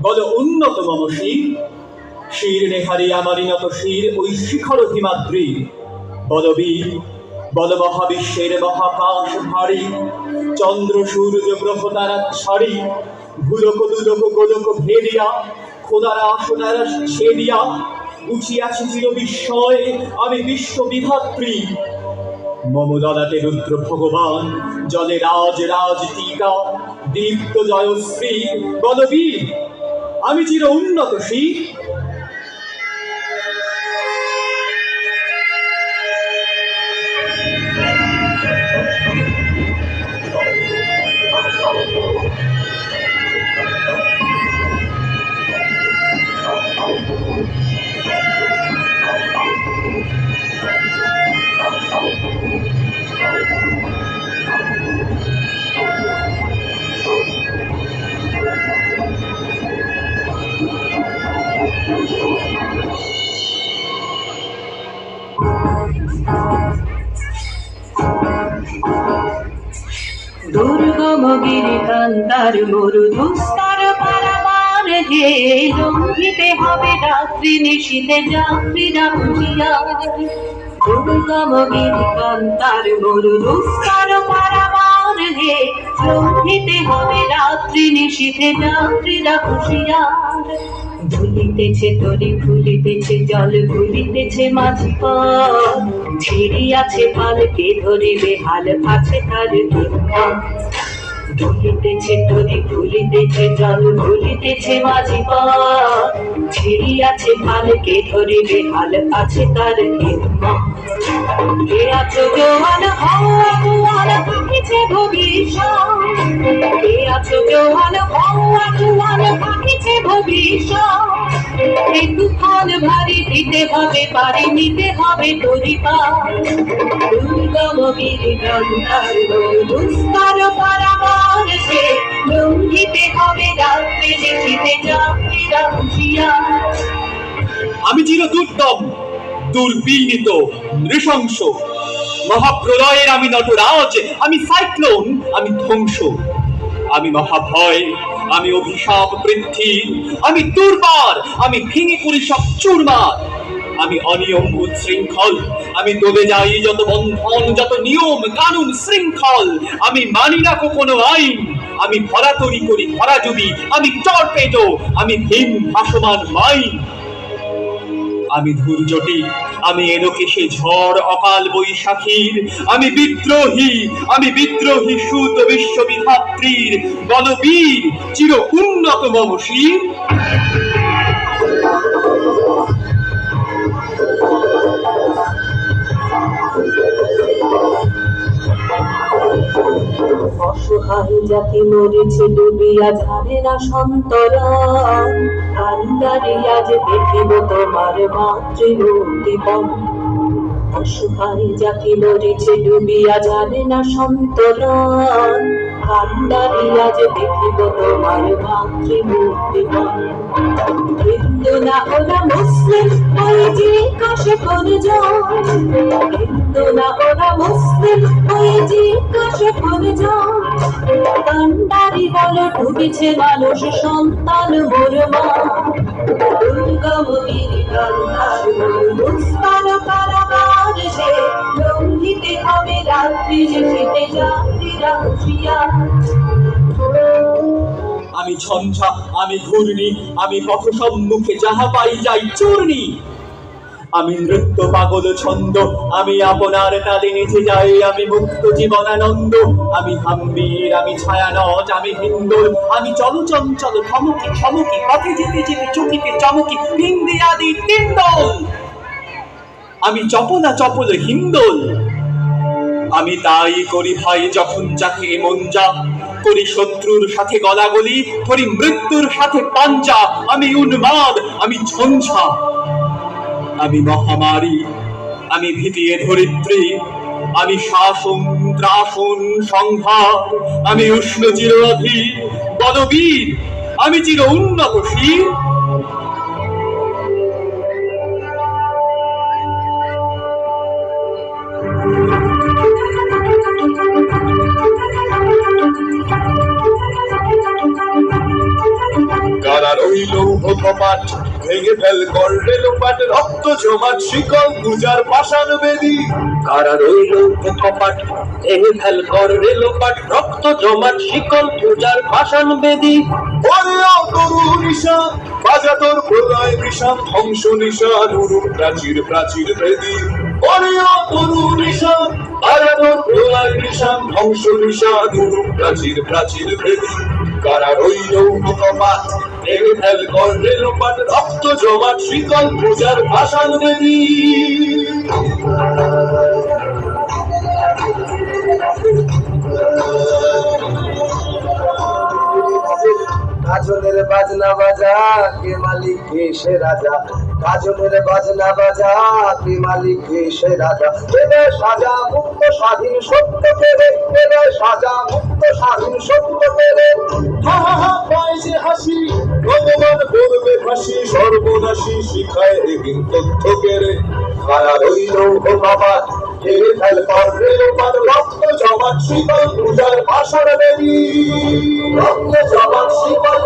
বল উন্নত মম শির, শির নেহারি আমারি নত শির ওই শিখর হিমাদ্রি। বলবীর বল মহাবিশ্বের মহাকাশ ভারী, চন্দ্র সূর্য গ্রহ তারা ছাড়ি, ভুলক দুলক গোলক ভেদিয়া খোদারা আসনারা ছেদিয়া উঠিয়াছি চির বিস্ময়ে আমি বিশ্ববিধাত্রী। মম ললাটে রুদ্র ভগবান, জলে রাজ রাজ টিকা দীপ্ত জয়শ্রী। বলবীর আমি চির উন্নত শির। দুর্গম গিরিকান্তার মরু দুস্তর পারাবার হে, লঙ্ঘিতে হবে রাত্রি নিশীথে যাত্রীরা হুঁশিয়ার। দুর্গম গিরিকান্তার মরু দুস্তর পারাবার হে, লঙ্ঘিতে হবে রাত্রি নিশীথে যাত্রীরা হুঁশিয়ার। ধুলিতেছে তরি ফুলিতেছে জল ভুলিতেছে মাঝি পথ, ছিড়িয়াছে পালকে ধরিবে হাল আছে তার হিম্মত। ধুলিতেছে তরি ফুলিতেছে জল ভুলিতেছে মাঝি পথ, ছিড়িয়াছে পালকে ধরিবে হাল আছে তার হিম্মত। কে আছো জোয়ান হও আগুয়ান পাখিছে ভবিষ্যৎ, কে আছো জোয়ান হও আগুয়ান পাখিছে ভবিষ্যৎ। এই তুফান ভারী দিতে হবে পারি নিতে হবে তরি পার। দুর্গম গিরিকান্তার দুস্তর পারাবার সে, লঙ্ঘিতে হবে রাত্রি নিশীথে যাত্রীরা হুঁশিয়ার। আমি চির দুর্দম দুর্বিনীত নৃশংস, মহাপ্রলয়ের আমি নটরাজ, আমি সাইক্লোন, আমি ধ্বংস। আমি মহাভয়, আমি অভিশাপ বৃদ্ধি, আমি দুর্বার, আমি ভেঙে করি সব চুরমার। আমি অনিয়ম উচ্ছৃঙ্খল, আমি দলে যাই যত বন্ধন যত নিয়ম কানুন শৃঙ্খল। আমি মানি না কোনো আইন, আমি ভরাতরি করি ভরাজুবি, আমি টর্পেডো, আমি হিম ভাসমান মাইন। আমি ধূর্যটি, আমি এলোকেশে ঝড় অকাল বৈশাখীর। আমি বিদ্রোহী সুত বিশ্ববিধাত্রীর। বলবীর চির উন্নত মম শির। অসহায় জাতি মরেছে ডুবিয়া জানে না সন্তরণ, কান্দারি আজ দেখিব তোমার মাতৃমূর্তিপণ। অসহায় জাতি মরেছে ডুবিয়া জানে না সন্তরণ, কান্দারি আজ দেখিব তোমার মাতৃমূর্তিপণ। হিন্দু না ওরা মুসলিম ওই জিজ্ঞাসা করজন, হিন্দু না ওরা মুসলিম ওই জিজ্ঞাসা করজন। কান্ডারি বলো ডুবেছে মানুষ সন্তান মোর মা। দুর্গম গিরিকান্তার দুস্তর পারাবার সে, লঙ্ঘিতে হবে রাত্রি নিশীথে যাত্রীরা হুঁশিয়ার। আমি ঝঞ্ঝা, আমি ঘূর্ণি, আমি পথ সম্মুখে যাহা পাই যাই চূর্ণি। আমি নৃত্য পাগল ছন্দ, আমি আপনার তালে নেচে যাই, আমি মুক্ত জীবনানন্দ। আমি হাম্বির, আমি ছায়ানট, আমি হিন্দোল, আমি চলচঞ্চল ধমকি সমকি, পথে যেতে যেতে চকিতে চমকি হিন্দি আদি তিন্দোল। আমি চপলা চপল হিন্দোল। আমি তাই করি ভাই যখন যাকে মন যা, করি শত্রুর সাথে গলাগলি, করি মৃত্যুর সাথে পাঞ্জা। আমি উন্মাদ, আমি ঝঞ্ঝা, আমি মহামারী, আমি ভীতিয়ে ধরিত্রী, আমি শাসন ত্রাসন সংহার, আমি উষ্ণ চিরাধি। বলবীর আমি চির উন্নত শির। ওই লৌহ কপাট ভেঙে ফেল কর রেলোপাট রক্ত জমাট শিকল পূজার পাষাণ বেদী কারা রইল কপাট ভেঙে ফেল কর রেলোপাট রক্ত জমাট শিকল পূজার পাষাণ বেদী ওরে তরু নিশা বাজা তোর প্রলয় বিষাম ধ্বংস নিশা নুরুর প্রাচীর প্রাচীর ভেদী ওরে তরু নিশা বাজা তোর প্রলয় বিষাম ধ্বংস নিশা নুরুর প্রাচীর প্রাচীর ভেদী কারা রইল কপাট ভেঙে ফেল কর রেলোপাট রক্ত জমাট শিকল পূজার পাষাণ বেদী কাজলের বাজনা বাজা কে মালিক কে সে রাজা কাজলের বাজনা বাজা কে মালিক কে সে রাজা এবার সাজা মুক্ত স্বাধীন সত্য পেরে এবার সাজা মুক্ত স্বাধীন সত্য পেরে হা হা হা পায় যে হাসি ভগবান করবে ফাঁসি সর্বনাশী শিখায় এদিন তথ্য কেড়ে কারা রইল কপাট ভেঙে ফেল কর রেলোপাট রক্ত জমাট শিকল পূজার পাষাণ বেদী রক্ত জমাট শিকল